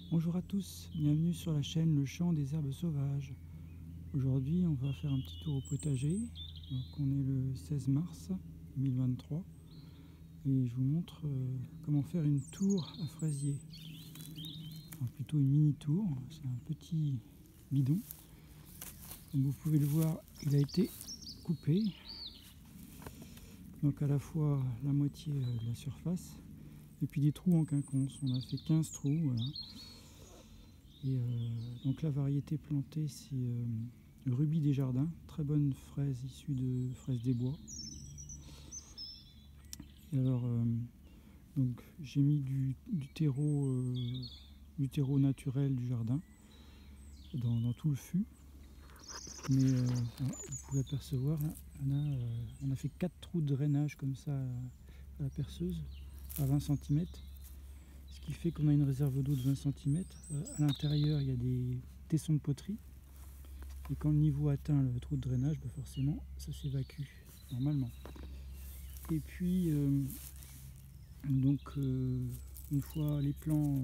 Bonjour à tous, bienvenue sur la chaîne Le Champ des Herbes Sauvages. Aujourd'hui on va faire un petit tour au potager. Donc on est le 16 mars 2023 et je vous montre comment faire une tour à fraisier. Enfin, plutôt une mini tour, c'est un petit bidon. Comme vous pouvez le voir, il a été coupé. Donc à la fois la moitié de la surface et puis des trous en quinconce. On a fait 15 trous, voilà. Et donc la variété plantée, c'est le Rubis des Jardins, très bonne fraise issue de fraises des bois. Et alors donc j'ai mis du terreau naturel du jardin dans tout le fût. Mais vous pouvez apercevoir, là, on a fait 4 trous de drainage comme ça à la perceuse à 20 cm. Ce qui fait qu'on a une réserve d'eau de 20 cm. À l'intérieur, il y a des tessons de poterie. Et quand le niveau atteint le trou de drainage, bah forcément, ça s'évacue normalement. Et puis, une fois les plants,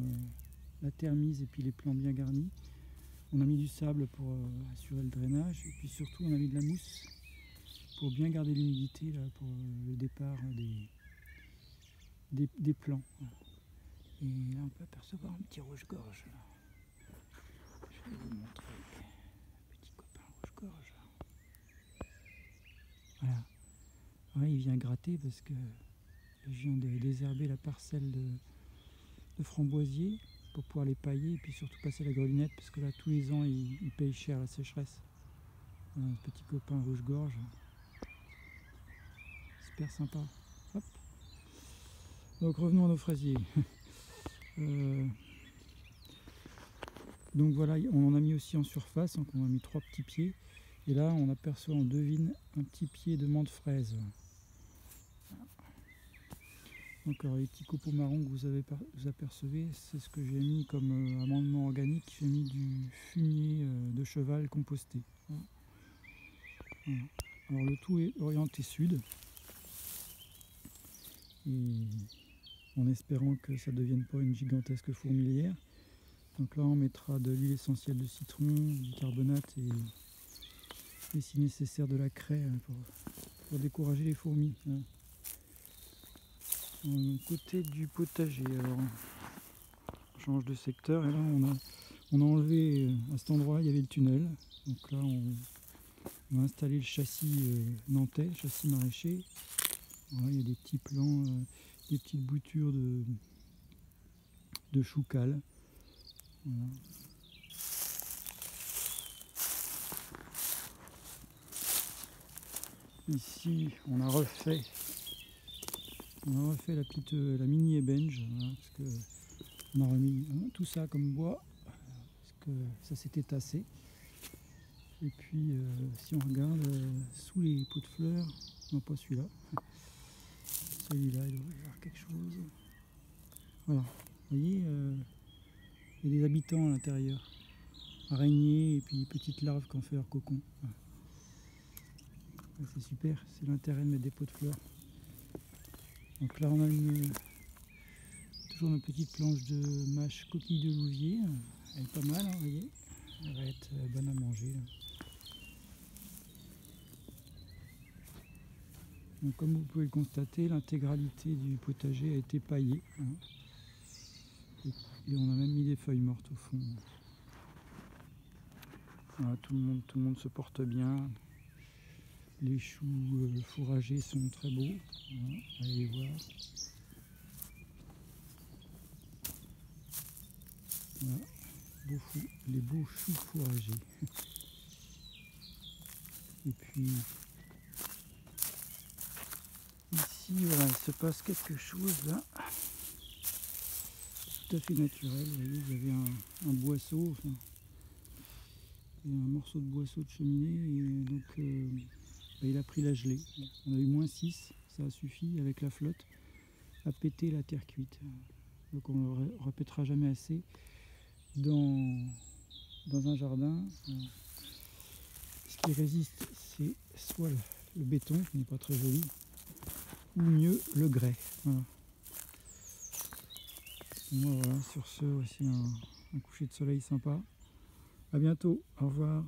la terre mise et puis les plants bien garnis, on a mis du sable pour assurer le drainage. Et puis surtout, on a mis de la mousse pour bien garder l'humidité pour le départ des plants. Et là, on peut apercevoir un petit rouge-gorge. Je vais vous montrer. Petit copain rouge-gorge. Voilà. Ouais, il vient gratter parce que je viens de désherber la parcelle de framboisiers pour pouvoir les pailler et puis surtout passer la grelinette parce que là, tous les ans, il paye cher la sécheresse. Un petit copain rouge-gorge. Super sympa. Hop. Donc revenons à nos fraisiers. Donc voilà, on en a mis aussi en surface, donc on a mis 3 petits pieds. Et là, on aperçoit, on devine un petit pied de menthe fraise. Donc alors, les petits copeaux marrons que vous apercevez, c'est ce que j'ai mis comme amendement organique. J'ai mis du fumier de cheval composté. Voilà. Alors le tout est orienté sud. Et en espérant que ça ne devienne pas une gigantesque fourmilière. Donc là on mettra de l'huile essentielle de citron, du carbonate et si nécessaire de la craie pour décourager les fourmis. Côté du potager, alors on change de secteur et là on a enlevé, à cet endroit il y avait le tunnel. Donc là on va installer le châssis nantais, châssis maraîcher. Voilà, il y a des petits plants, des petites boutures de choucale. Voilà. Ici, on a refait la mini ébène, voilà, parce que on a remis tout ça comme bois, parce que ça s'était tassé. Et puis, si on regarde sous les pots de fleurs, non pas celui-là, celui-là, il doit y avoir quelque chose. Voilà, vous voyez, il y a des habitants à l'intérieur, araignées et puis petites larves qui ont fait leur cocon. Voilà. C'est super, c'est l'intérêt de mettre des pots de fleurs. Donc là on a toujours une petite planche de mâche coquille de louvier. Elle est pas mal, hein, vous voyez. Elle va être bonne à manger. Là. Donc comme vous pouvez le constater, l'intégralité du potager a été paillée. Hein. Et on a même mis des feuilles mortes au fond. Voilà, tout le monde se porte bien. Les choux fourragés sont très beaux. Voilà, allez les voir. Voilà, les beaux choux fourragés. Et puis ici, voilà, il se passe quelque chose là, tout à fait naturel. Vous voyez, il y avait un boisseau, enfin, il y a un morceau de boisseau de cheminée, et donc il a pris la gelée. On a eu -6, ça a suffi avec la flotte à péter la terre cuite. Donc on ne le répétera jamais assez. Dans un jardin, ce qui résiste, c'est soit le béton, qui n'est pas très joli, ou mieux le grès. Voilà. Moi, voilà, sur ce, voici un coucher de soleil sympa. À bientôt, au revoir.